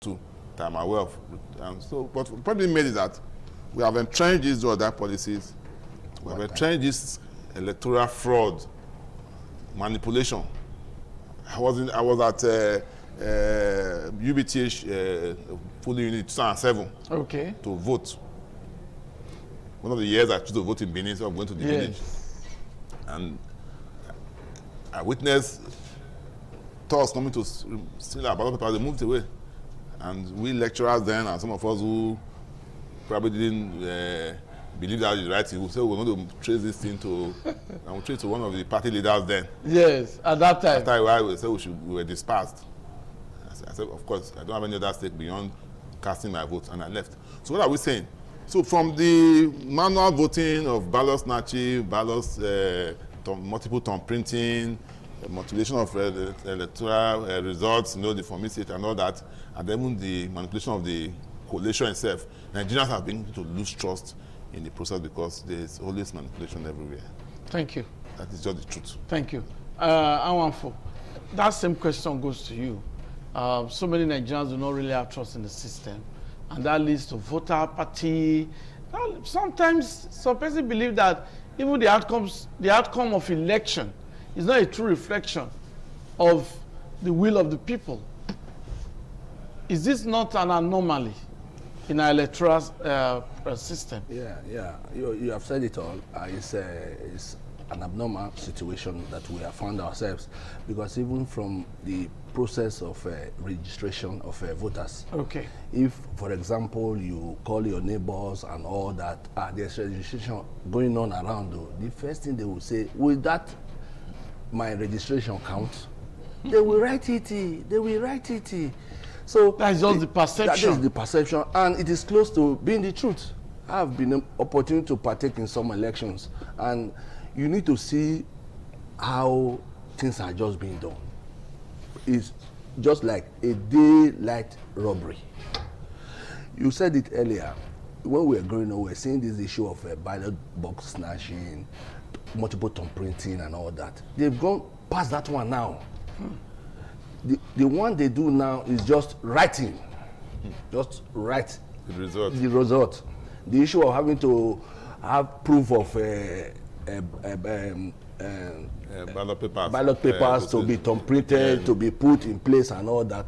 to that I'm aware of. But the problem made is that we have entrenched these other policies. We have entrenched this electoral fraud, manipulation. I was at UBTH polling unit 2007 to vote. One of the years I chose to vote in Benin, so I'm going to the village. And I witnessed thugs coming to steal our ballot papers. They moved away. And we lecturers then, and some of us who probably didn't believe that was the right thing, we said we're going to trace this thing to, and we traced to one of the party leaders then. Yes, at that time. After a while, we said we were dispersed. I said, of course, I don't have any other stake beyond casting my vote, and I left. So what are we saying? So from the manual voting of ballot snatching, ballots, multiple thumb printing, manipulation of electoral results, the forming state and all that, and then the manipulation of the coalition itself, Nigerians have been to lose trust in the process because there's always manipulation everywhere. Thank you. That is just the truth. Thank you. Anwanfo, that same question goes to you. So many Nigerians do not really have trust in the system, and that leads to voter apathy. Sometimes some people believe that even the outcome of election is not a true reflection of the will of the people. Is this not an anomaly in our electoral system? Yeah. You have said it all. It's an abnormal situation that we have found ourselves, because even from the process of registration of voters, if, for example, you call your neighbors and all that, there's registration going on around, the first thing they will say, will that my registration count? They will write it. So that's just the perception. That is the perception, and it is close to being the truth. I have been an opportunity to partake in some elections, and you need to see how things are just being done. It's just like a daylight robbery. You said it earlier. When we were growing up, we were seeing this issue of ballot box snatching, multiple thumb printing and all that. They've gone past that one now. The one they do now is just writing. Just write the result. The issue of having to have proof of ballot papers to be thumb printed, to be put in place and all that.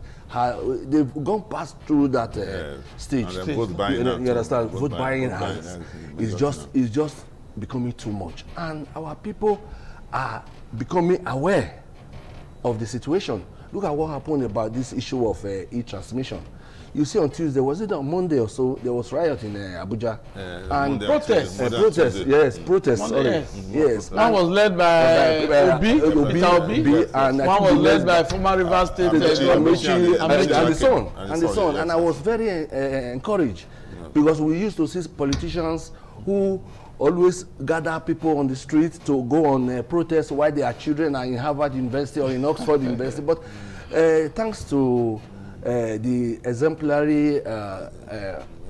They've gone past through that stage. Vote buying, you understand? Vote buying is just becoming too much, and our people are becoming aware of the situation. Look at what happened about this issue of e-transmission. You see, on Tuesday, was it on Monday or so, there was riot in Abuja. And protests. Protests. Yes. One was led by Obi, and one was led by former Rivers State Amechi, and the son. And I was very encouraged, because we used to see politicians who always gather people on the street to go on protests while their children are in Harvard University or in Oxford University. But thanks to the exemplary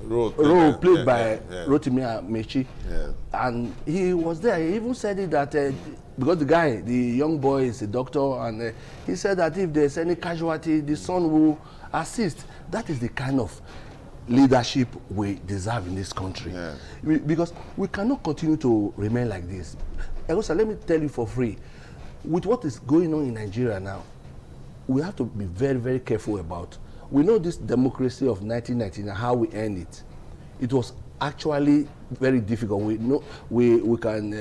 role played by Rotimi Amechi, and he was there. He even said it that because the young boy is a doctor, and he said that if there's any casualty, the son will assist. That is the kind of leadership we deserve in this country, because we cannot continue to remain like this. Also, let me tell you for free, with what is going on in Nigeria now, we have to be very, very careful about. We know this democracy of 1999, how we earned it. It was actually very difficult. We know we can,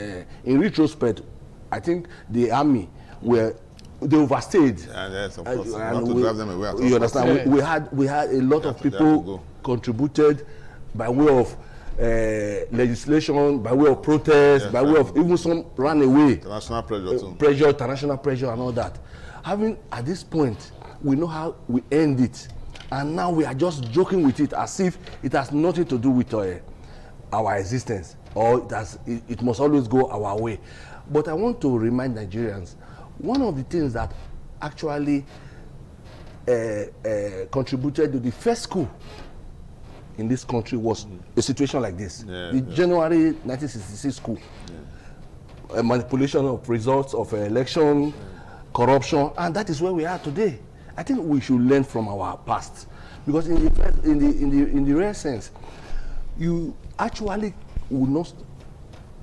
in retrospect, I think the army they overstayed. Yes, of course. You understand? We had a lot of people contributed by way of legislation, by way of protest, by way of even some ran away. International pressure, international pressure, and all that. At this point, we know how we end it, and now we are just joking with it as if it has nothing to do with our existence, or it must always go our way. But I want to remind Nigerians, one of the things that actually contributed to the first coup in this country was a situation like this. The January 1966 coup. A manipulation of results of election, corruption, and that is where we are today. I think we should learn from our past, Because in the real sense, you actually will not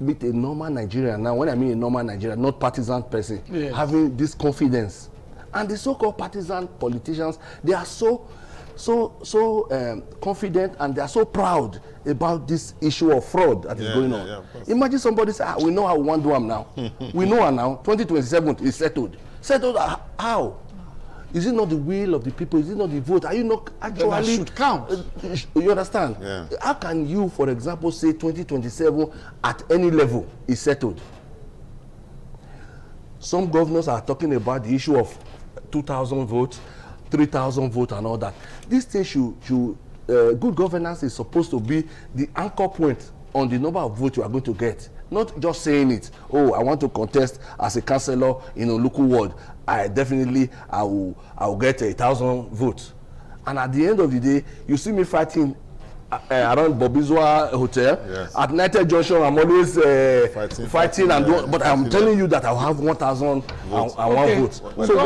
meet a normal Nigerian. Now, when I mean a normal Nigerian, not partisan person, yes, having this confidence. And the so-called partisan politicians, they are so confident, and they are so proud about this issue of fraud that is going on. Imagine somebody say, we know how we want to do them now. We know her now. 2027 is settled. Settled how? Is it not the will of the people? Is it not the vote? Are you not actually... That should count. You understand? Yeah. How can you, for example, say 2027 at any level is settled? Some governors are talking about the issue of 2,000 votes, 3,000 votes and all that. This thing good governance is supposed to be the anchor point on the number of votes you are going to get. Not just saying it, oh, I want to contest as a councillor in a local ward. I will get 1,000 votes. And at the end of the day, you see me fighting around Bobizwa Hotel. Yes. At United Junction, I'm always fighting but I'm telling you that I'll have 1,000 and one vote. So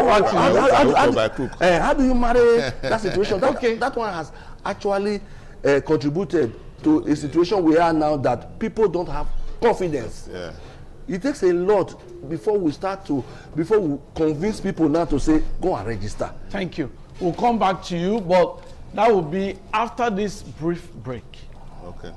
how do you marry that situation? That one has actually contributed to a situation we are now, that people don't have confidence. Yeah. It takes a lot before we convince people now to say, go and register. Thank you. We'll come back to you, but that will be after this brief break. Okay.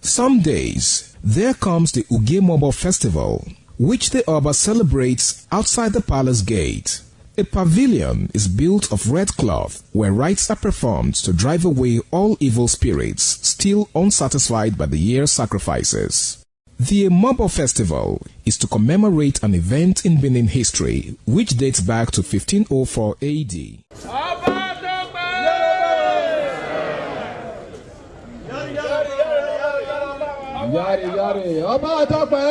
Some days, there comes the Ugemobo Festival, which the Oba celebrates outside the palace gate. A pavilion is built of red cloth where rites are performed to drive away all evil spirits still unsatisfied by the year's sacrifices. The Ugemobo Festival is to commemorate an event in Benin history which dates back to 1504 AD. Yari yari, Oba Tope!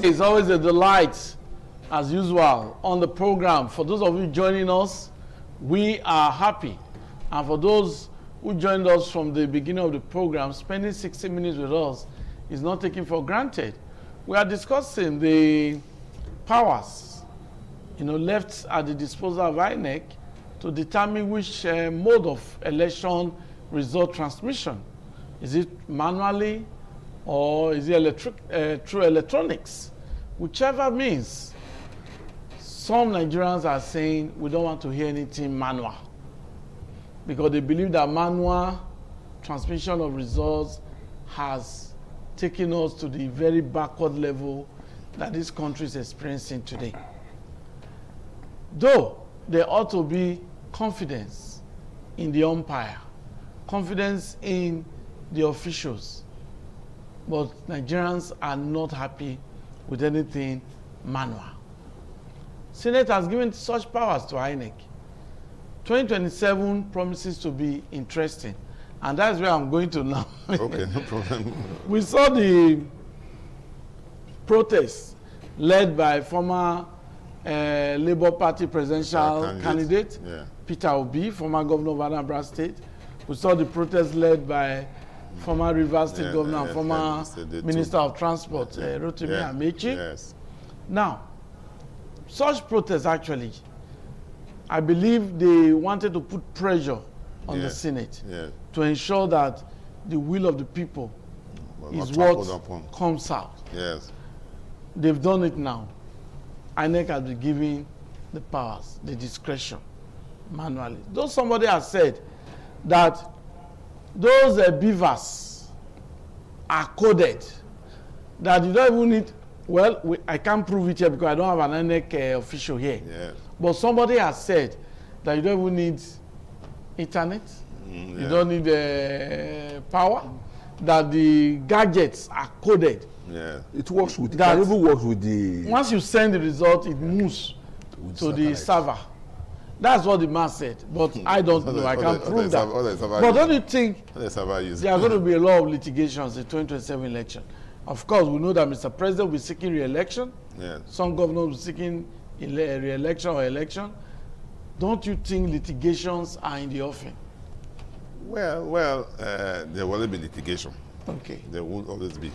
It's always a delight, as usual, on the program. For those of you joining us, we are happy. And for those who joined us from the beginning of the program, spending 60 minutes with us is not taken for granted. We are discussing the powers, left at the disposal of INEC to determine which mode of election result transmission. Is it manually or is it through electronics? Whichever means, some Nigerians are saying we don't want to hear anything manual because they believe that manual transmission of results has taken us to the very backward level that this country is experiencing today. Though there ought to be confidence in the umpire, confidence in the officials, but Nigerians are not happy with anything manual. Senate has given such powers to INEC. 2027 promises to be interesting, and that's where I'm going to now. Okay, no problem. We saw the protests led by former Labour Party presidential candidate Peter Obi, former governor of Anambra State. We saw the protests led by former Rivers State governor and former Minister of Transport, Rotimi Amechi. Yes. Now, such protests actually, I believe they wanted to put pressure on the Senate to ensure that the will of the people is what comes out. Yes. They've done it now. INEC has been given the powers, the discretion, manually. Though somebody has said that those beavers are coded, that you don't even need, well, I can't prove it here because I don't have an INEC official here. Yeah. But somebody has said that you don't even need internet, you don't need power, that the gadgets are coded. Yeah. It works with that. It even works with the. Once you send the result, it moves to the server. That's what the man said. But I don't know. I can't prove that. But don't you think there are going to be a lot of litigations in the 2027 election? Of course, we know that Mr. President will be seeking re-election. Yes. Some governors will be seeking re-election or election. Don't you think litigations are in the offing? Well, there will always be litigation. Okay. There will always be.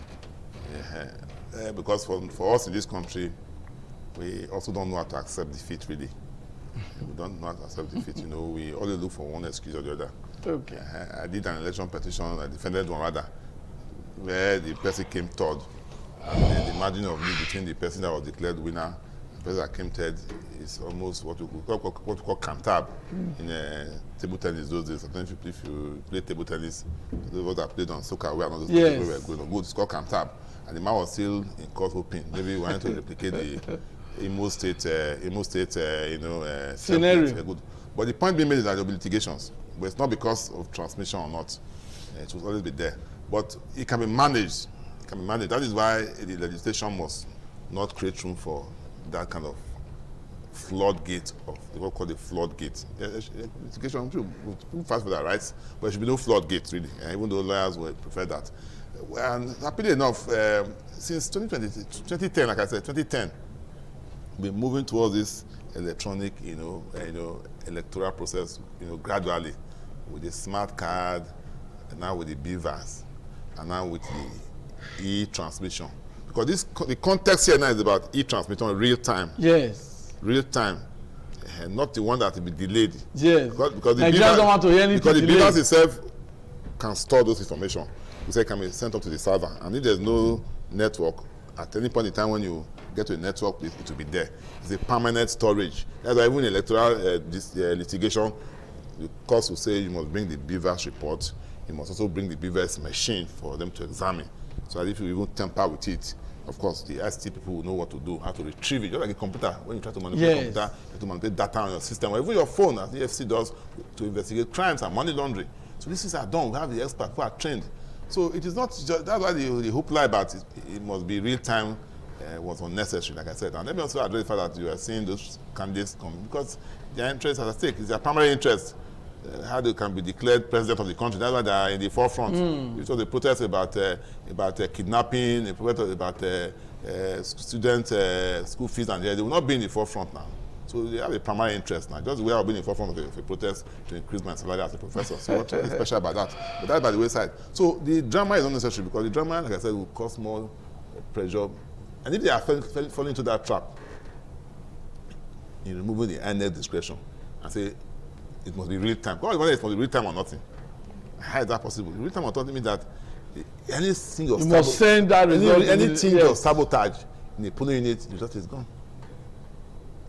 Because for us in this country, we also don't know how to accept defeat, really. We don't know how to accept defeat. You know, we only look for one excuse or the other. Okay. I did an election petition, I defended one rather, where the person came third. And the margin of lead between the person that was declared winner and the person that came third is almost what we call cantab in table tennis those days. Sometimes if you play table tennis, those that played on soccer, we are not those people who were good. It's called cantab. And the man was still in court hoping maybe we wanted to replicate the Imo State, scenario. Good. But the point being made is that there will be litigations, but it's not because of transmission or not. It will always be there, but it can be managed. It can be managed. That is why the legislation must not create room for that kind of floodgate of what we call the floodgate. Litigation, we'll fight for that, right? But there should be no floodgate, really. Even though lawyers would prefer that. And happily enough, since 2010, like I said, 2010, we're moving towards this electronic, electoral process, gradually, with the smart card, and now with the BVAS, and now with the e-transmission. Because the context here now is about e-transmission, real time. Yes. Real time, not the one that will be delayed. Yes. Because the Nigerians don't want to hear anything because the delayed. BVAS itself can store those information. We say it can be sent up to the server, and if there's no network, at any point in time when you get to a network, it will be there. It's a permanent storage. That's why even in electoral litigation, the court will say you must bring the BVAS report. You must also bring the BVAS machine for them to examine. So that if you even tamper with it, of course, the ICT people will know what to do, how to retrieve it. Just like a computer, when you try to manipulate a computer, you have to manipulate data on your system, or even your phone, as the EFCC does, to investigate crimes and money laundering. So these things are done. We have the experts who are trained. So it is not just, that's why the hoopla about it must be real time was unnecessary, like I said. And let me also address the fact that you are seeing those candidates come because their interests are at stake. It's their primary interest. How they can be declared president of the country. That's why they are in the forefront. It was a protest about kidnapping, a protest about student school fees, and they will not be in the forefront now. So they have a primary interest now. Just the way I've been in the forefront of a protest to increase my salary as a professor. So what's special about that? But that's by the wayside. So the drama is unnecessary because the drama, like I said, will cause more pressure. And if they are falling into that trap in removing the INEC discretion and say it must be real time. Whether it must be real time or nothing. How is that possible? Real time or nothing means that anything of anything of sabotage in the polling unit, the result is gone.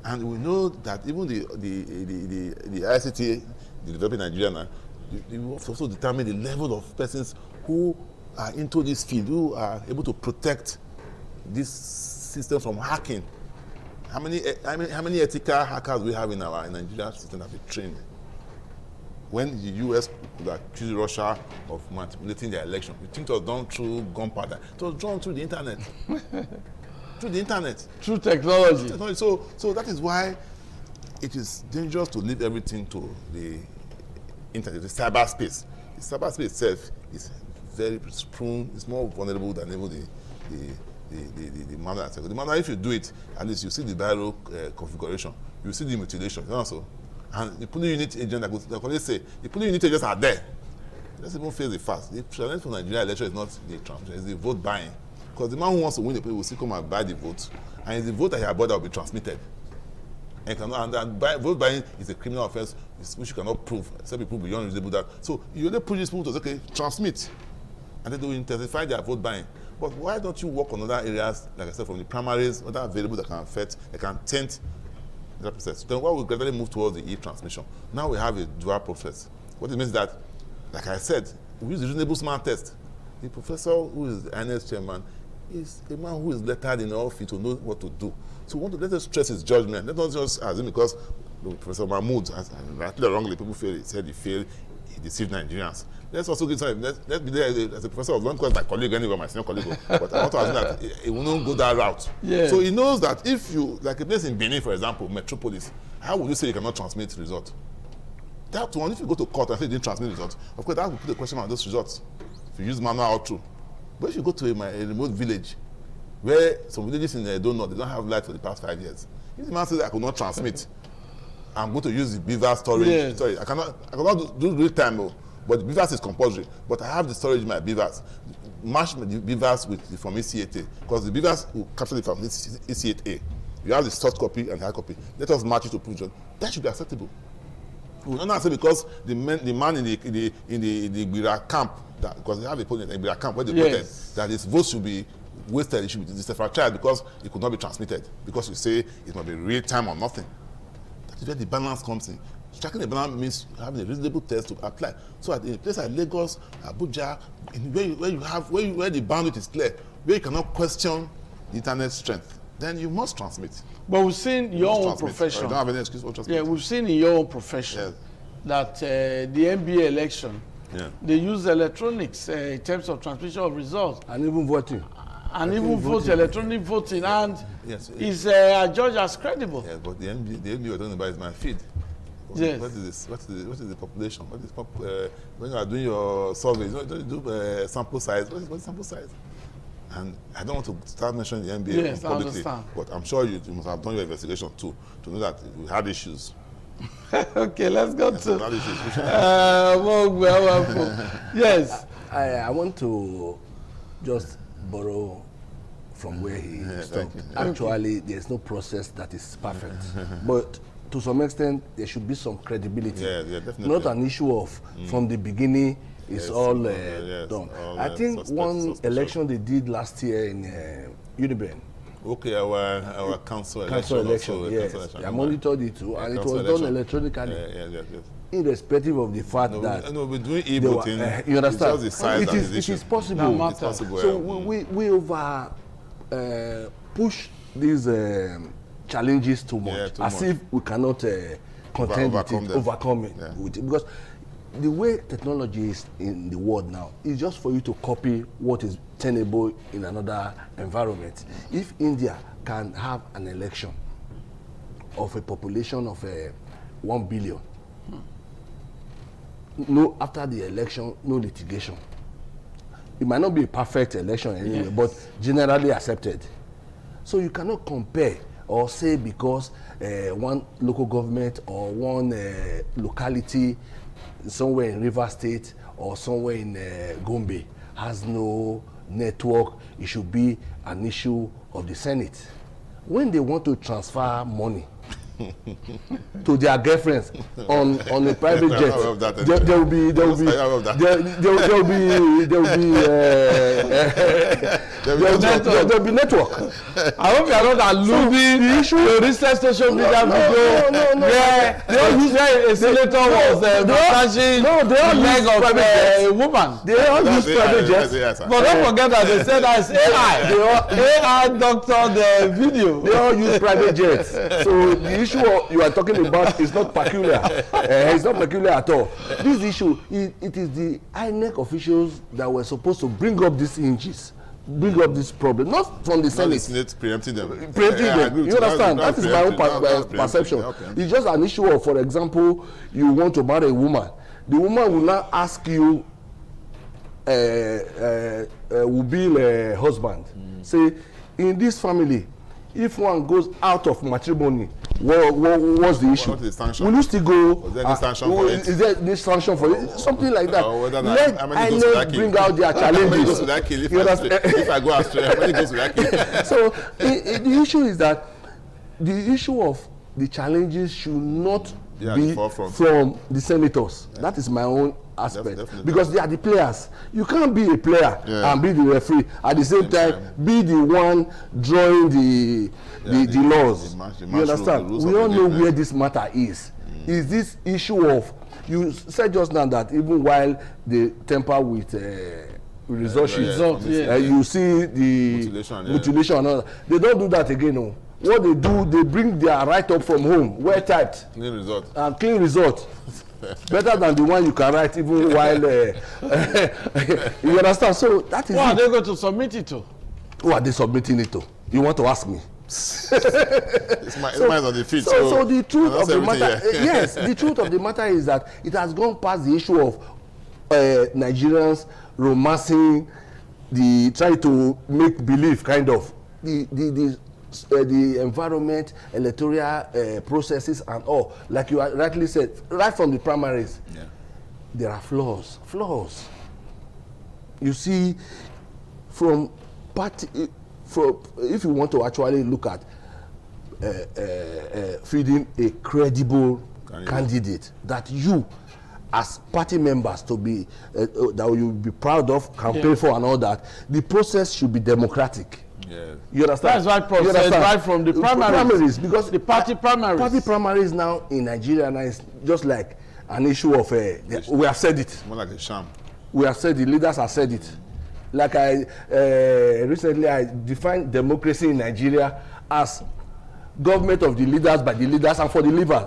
And we know that even the ICT, the developing Nigeria now, they will also determine the level of persons who are into this field, who are able to protect this system from hacking. How many ethical hackers we have in our Nigerian system that we trained? When the US could accuse Russia of manipulating their election, you think it was done through gunpowder? It was done through the internet. through the internet. Through technology. So that is why it is dangerous to leave everything to the internet, the cyberspace. The cyberspace itself is very prone, it's more vulnerable than even the manual. The manual, if you do it, at least you see the viral configuration, you see the mutilation, also. And the polling unit agent, like I say, the polling unit agents are there. Let's even face the fact. The challenge for Nigeria election is not the transmission, it's the vote buying. Because the man who wants to win the people will still come and buy the vote, and it's the vote that he has bought that will be transmitted. And vote buying is a criminal offense which you cannot prove, except you prove beyond reasonable doubt. So you only push these people to say, okay, transmit, and then they will intensify their vote buying. But why don't you work on other areas, like I said, from the primaries, other variables that can affect, that can taint that process? Then why we gradually move towards the e-transmission? Now we have a dual process. What it means that, like I said, we use the reasonable smart test. The professor who is the INEC chairman is a man who is lettered enough to know what to do. So we want to let us stress his judgment. Let us just assume because Professor Mahmoud, rightly or wrongly, people feel he said he failed, he deceived Nigerians. Let's also get started. Let's be there as a professor of law, because my colleague anyway, my senior colleague, but I want to assume that he will not go that route. Yeah. So he knows that if you, like a place in Benin, for example, Metropolis, how would you say you cannot transmit result? That one, if you go to court and say you didn't transmit results, of course that will put a question on those results. If you use manual or true. But if you go to a remote village, where some villages in there don't know, they don't have light for the past 5 years. If the man says I could not transmit, I'm going to use the beaver storage. Yes. Sorry, I cannot do real time, but the beavers is compulsory. But I have the storage in my beavers. Match the beavers with from EC8A, because the beavers will capture it from EC8A. You have the soft copy and the hard copy. Let us match it to prove that should be acceptable. We don't say because the man in the Gbira camp, because they have a point in the Gbira camp where they voted that his vote should be wasted, it should be disenfranchised because it could not be transmitted, because you say it must be real time or nothing. That is where the balance comes in. Striking a balance means having a reasonable test to apply. So at a place like Lagos, Abuja, where the bandwidth is clear, where you cannot question the internet strength, then you must transmit. But we've seen your own profession. I don't have any excuse for transmitting. Yeah, we've seen in your own profession that the NBA election, they use electronics in terms of transmission of results. And even voting. And even electronic voting, and is judged as credible. Yes, but the NBA we're talking about is my feed. Yes. What is this? What is the population? What is when you are doing your surveys, you don't do sample size. What is sample size? And I don't want to start mentioning the NBA publicly, but I'm sure you must have done your investigation too to know that we had issues. Okay, let's go to yes. I want to just borrow from where he stopped. Actually, there's no process that is perfect, but to some extent, there should be some credibility. Yeah, definitely. Not an issue of from the beginning. It's all done. I think one election they did last year in Uniben. Okay, our council election. Yes, I monitored it too, and it was done electronically. Yes. Irrespective of the fact that we're doing e-voting. You understand? It is possible. It's possible. So we over push these challenges too much, as if we cannot overcome it. Because the way technology is in the world now is just for you to copy what is tenable in another environment. If India can have an election of a population of 1 billion, no, after the election, no litigation. It might not be a perfect election anyway, but generally accepted. So you cannot compare or say because one local government or one locality somewhere in Rivers State or somewhere in Gombe has no network, it should be an issue of the Senate. When they want to transfer money to their girlfriends on a private jet, there will be network. I hope you are not alluding to the recent social media video where a senator was massaging the leg of a woman. They all use private jets. But don't forget that they said that's AI. AI doctored the video. They all use private jets. So the issue you are talking about is not peculiar. It's not peculiar at all. This issue, it is the INEC officials that were supposed to bring up these inches bring up this problem, not from the Senate. The Senate preempting them. You understand? That is my own perception. It's just an issue of, for example, you want to marry a woman. The woman will now ask you, will be a husband. Say, in this family, if one goes out of matrimony, what's the issue? What is the sanction? Will you still go? Is there any sanction for it? Is there any sanction for it? Something like that. Let INEC bring out their challenges. If I go astray, how many goes to that kill? So the issue is that the issue of the challenges should not be from the senators. Yeah. That is my own aspect. Definitely. Because they are the players. You can't be a player and be the referee at the same time, be the one drawing the laws. You understand? We all know where this matter is. Is this issue of, you said just now that even while they tamper with results, you see the mutilation and all that. They don't do that again. No. What they do, they bring their write up from home, well typed, clean result, and clean result. Better than the one you can write even while you understand. So that is. What are they going to submit it to? Who are they submitting it to? You want to ask me? It's mine on the feet. So the truth of the matter, yes, the truth of the matter is that it has gone past the issue of Nigerians romancing, trying to make believe kind of the environment, electoral processes and all. Like you rightly said, right from the primaries, there are flaws. You see, from party, if you want to actually look at feeding a credible candidate that you, as party members, to be that you be proud of, campaign for and all that, the process should be democratic. Yeah. You understand? That's why process right from the primaries. Because the party primaries. Party primaries now in Nigeria now is just like an issue of we have said it. More like a sham. We have said, the leaders have said it. Like recently I defined democracy in Nigeria as government of the leaders, by the leaders, and for the leaders.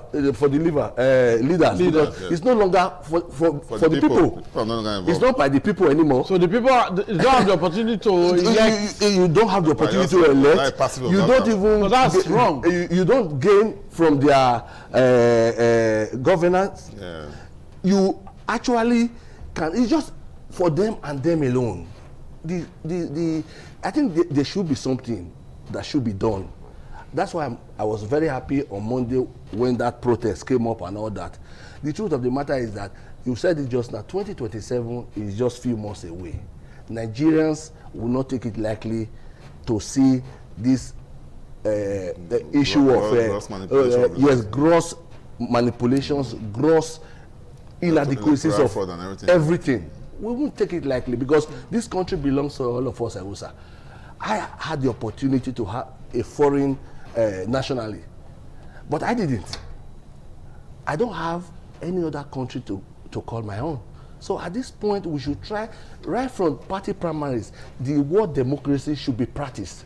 Because it's no longer for the people. It's not by the people anymore. So the people don't have the opportunity to elect. You don't have the opportunity to elect. You don't even. So that's wrong. You don't gain from their governance. Yeah. You actually can. It's just for them and them alone. I think there should be something that should be done. That's why I was very happy on Monday when that protest came up and all that. The truth of the matter is that, you said it just now, 2027 is just a few months away. Nigerians will not take it likely to see this the issue of gross manipulations, gross inadequacies of everything. We won't take it lightly because this country belongs to all of us, Awusa. I had the opportunity to have a foreign nationally, but I didn't. I don't have any other country to call my own. So at this point, we should try, right from party primaries, the word democracy should be practiced.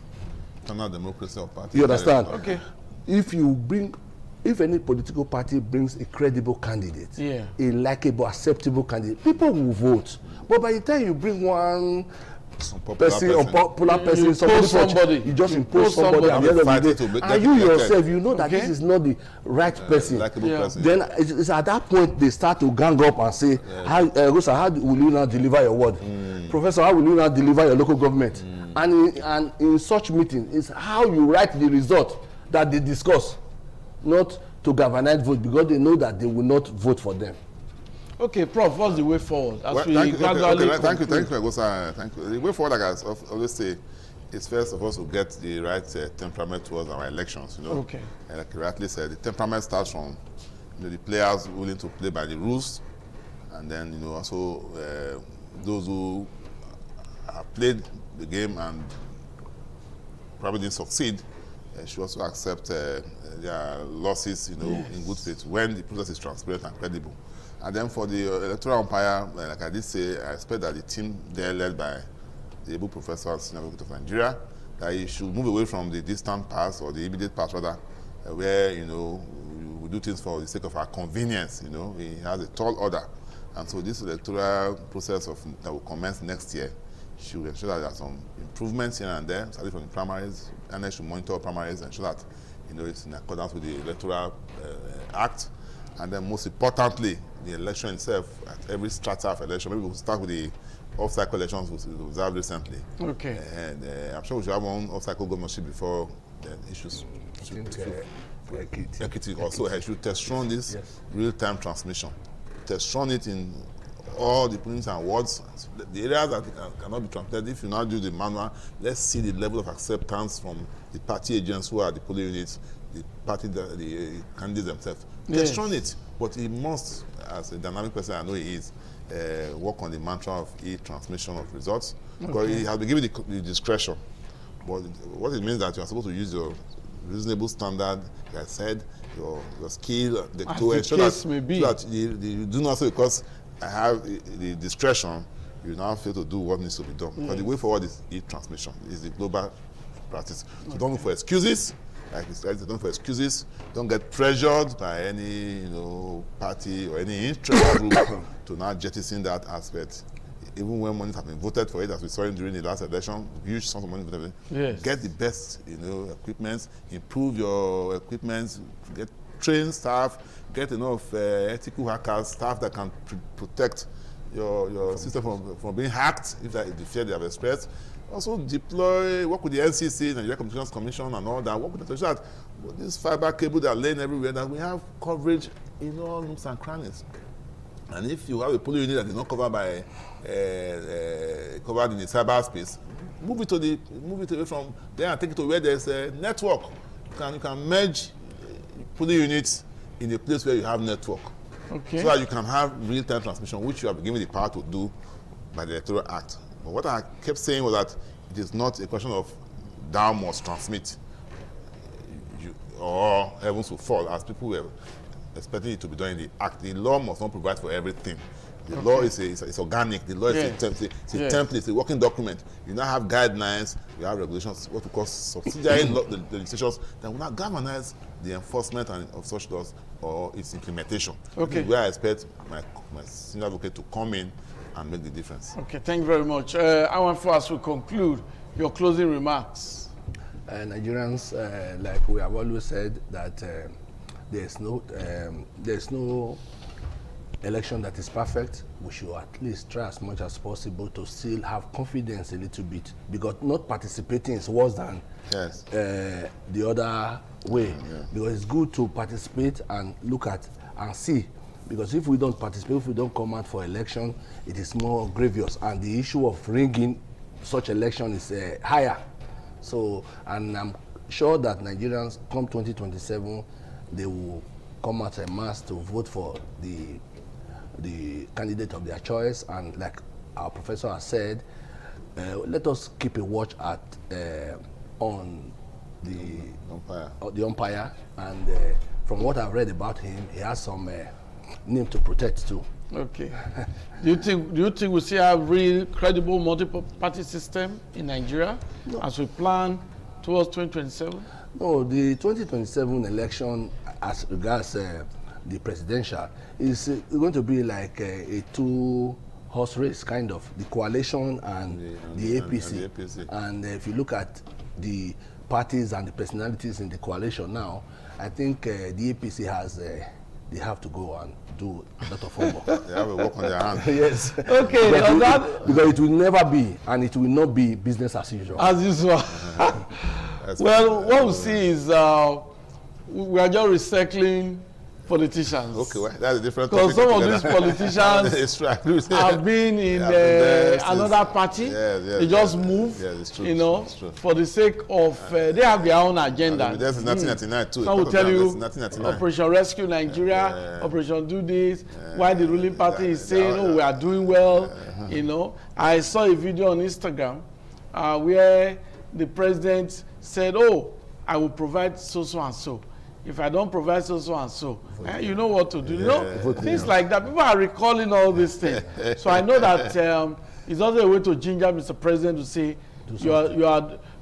Not democracy of party. You understand? Okay. If any political party brings a credible candidate, a likable, acceptable candidate, people will vote. But by the time you bring one popular person, somebody, you just impose somebody at the end of the day, and you yourself, you know that this is not the right person. Then it's at that point they start to gang up and say, how will you now deliver your word? Professor, how will you now deliver your local government? And in such meeting, it's how you write the result that they discuss, not to galvanize vote, because they know that they will not vote for them. Okay, Prof, what's the way forward? Thank you, Agosa. Thank you. The way forward, like I always say, is first of all to get the right temperament towards our elections. You know, okay. And like you rightly said, the temperament starts from the players willing to play by the rules, and then also those who have played the game and probably didn't succeed should also accept their losses, in good faith when the process is transparent and credible. And then for the electoral umpire, like I did say, I expect that the team there led by the able professor and senior advocate of Nigeria, that he should move away from the distant past, or the immediate past rather, where we do things for the sake of our convenience. He has a tall order, and so this electoral process that will commence next year she will ensure that there are some improvements here and there, starting from the primaries, and then should monitor primaries and ensure that it's in accordance with the Electoral Act. And then most importantly, the election itself, at every strata of election. Maybe we'll start with the off-cycle elections we observed recently. Okay. And I'm sure we should have one off-cycle governorship before the issues. Ekiti also should test run this real-time transmission. Test run it in all the points and wards. The areas that cannot be transmitted, if you now do the manual, let's see the level of acceptance from the party agents who are the polling units, the candidates themselves. Test run it, but he must, as a dynamic person I know he is, work on the mantra of e-transmission of results. Because he has been given the discretion. But what it means that you are supposed to use your reasonable standard, like I said, your skill, to ensure that you do not say because I have the discretion, you now fail to do what needs to be done. Because the way forward is e-transmission, is the global practice. So don't look for excuses. Like he said, don't look for excuses. Don't get pressured by any party or any interest group to now jettison that aspect. Even when money has been voted for it, as we saw during the last election, huge sums of money voted. Get the best, equipment, improve your equipment, get trained staff, get enough ethical hackers, staff that can protect your system from being hacked if that is the fear they have expressed. Also deploy, work with the NCC, Nigeria Communications Commission and all that, work with the so that this fiber cable that are laying everywhere, that we have coverage in all nooks and crannies. And if you have a polling unit that is not covered by covered in the cyberspace, move it away from there and take it to where there's a network. You can merge polling units in a place where you have network, so that you can have real-time transmission, which you have been given the power to do by the Electoral Act. But what I kept saying was that it is not a question of thou must transmit, or heavens will fall, as people were expecting it to be done in the Act. The law must not provide for everything. The law is organic. The law is a template, it's a working document. You now have guidelines, you have regulations, what we call subsidiary legislations that will not galvanize the enforcement of such laws or its implementation. Where I expect my senior advocate to come in and make the difference. Okay, thank you very much. I want for us to conclude your closing remarks. Nigerians, like we have always said, that there's no election that is perfect. We should at least try as much as possible to still have confidence a little bit, because not participating is worse than the other way. Because it's good to participate and look at and see. Because if we don't participate, if we don't come out for election, it is more grievous, and the issue of rigging such election is higher. So, and I'm sure that Nigerians come 2027, they will come out en masse to vote for the candidate of their choice. And like our professor has said, let us keep a watch at on the umpire. And from what I've read about him, he has some name to protect too. Okay. Do you think we still have real credible multiple party system in Nigeria as we plan towards 2027? No, the 2027 election, as regards the presidential, is going to be like a two-horse race, kind of, the coalition and the APC. And if you look at the parties and the personalities in the coalition now, I think the APC has they have to go and do a lot of homework. They have a work on their hands. Yes. Okay. Because it will never be, and it will not be business as usual. As usual. Well, what we see is we are just recycling politicians. Okay, well, that's a different topic. Because some of these politicians have been in another party. They just move, for the sake of, they have their own agenda. That's 1999 too. Some will tell you, Operation Rescue Nigeria, Operation Do This, why the ruling party is saying, oh, we are doing well, I saw a video on Instagram where the president said, oh, I will provide so and so. If I don't provide so and so, you know what to do. Things like that. People are recalling all these things. So I know that it's also a way to ginger Mr. President to say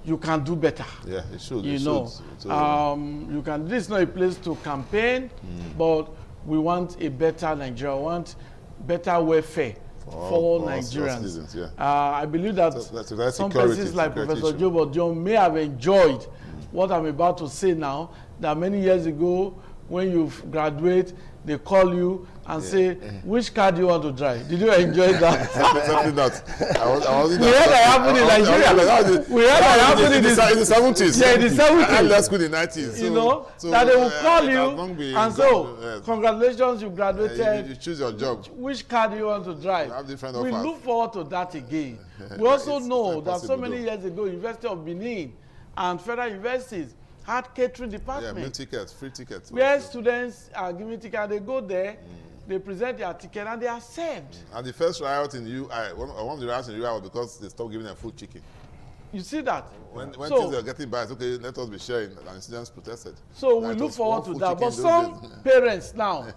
you can do better. Yeah, it should. You can. This is not a place to campaign, but we want a better Nigeria. We want better welfare for Nigerians. Citizens, yeah. I believe that that's some persons like Professor Joe John may have enjoyed what I'm about to say now, that many years ago, when you graduate, they call you and say, which car do you want to drive? Did you enjoy that? Certainly not. We had that happen in Nigeria. We had that happen in the 70s. Yeah, in the 70s. I left school in the 90s. You know, that they will call you and so, congratulations, you graduated. You choose your job. Which car do you want to drive? You have different we offers. look forward to that again. We also know that so many though. years ago, University of Benin and federal universities had catering departments. Yeah, meal tickets, free tickets. Where students are given tickets, they go there, they present their ticket, and they are served. And the first riot in UI, one of the riots in UI was because they stopped giving them food chicken. You see that? When things were getting bad, okay, let us be sharing, and students protested. So we look forward to that. But some parents now,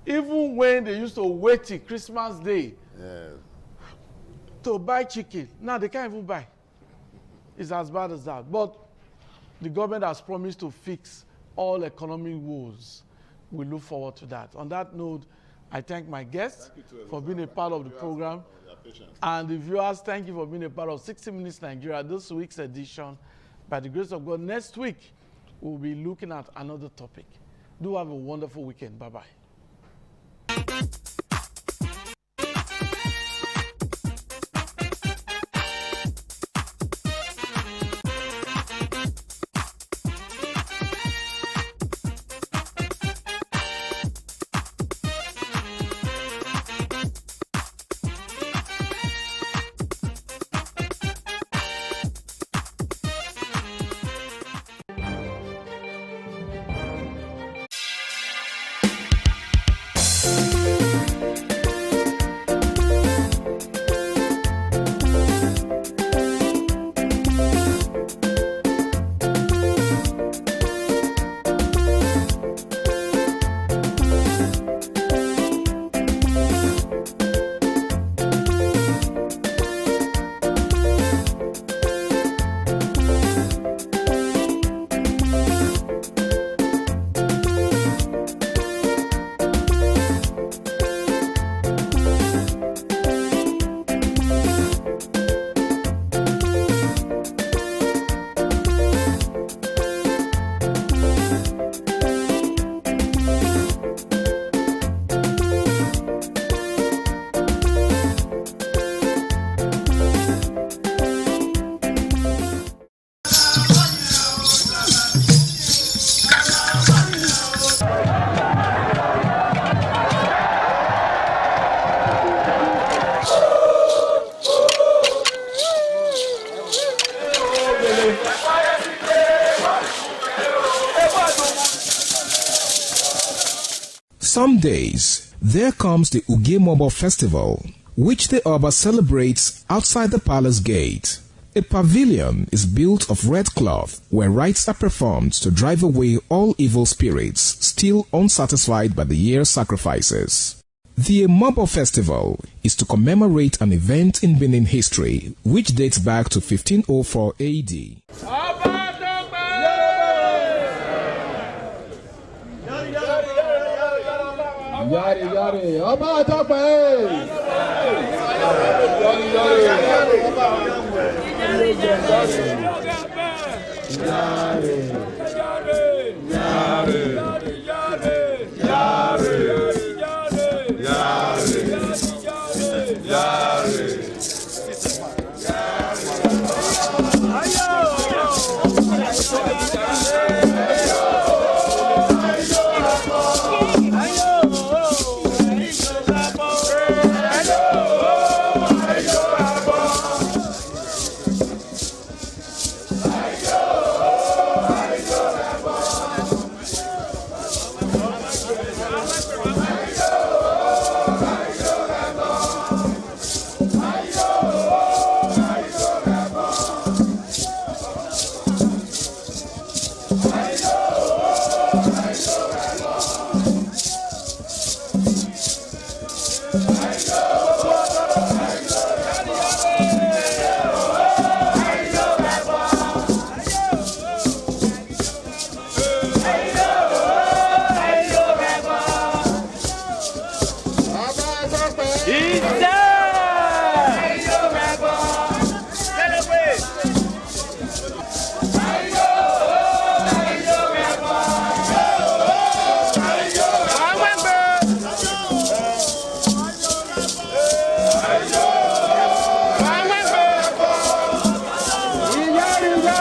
even when they used to wait till Christmas Day to buy chicken, now they can't even buy. It's as bad as that. But the government has promised to fix all economic woes. We look forward to that. On that note, I thank my guests for being a part of the program. And the viewers, thank you for being a part of 60 Minutes Nigeria, this week's edition. By the grace of God, next week, we'll be looking at another topic. Do have a wonderful weekend. Bye-bye. Some days, there comes the Ugemobo Festival, which the Oba celebrates outside the palace gate. A pavilion is built of red cloth where rites are performed to drive away all evil spirits still unsatisfied by the year's sacrifices. The Ugemobo Festival is to commemorate an event in Benin history which dates back to 1504 AD. Yari yari, ọba àtọ́pẹ́. Yari yari.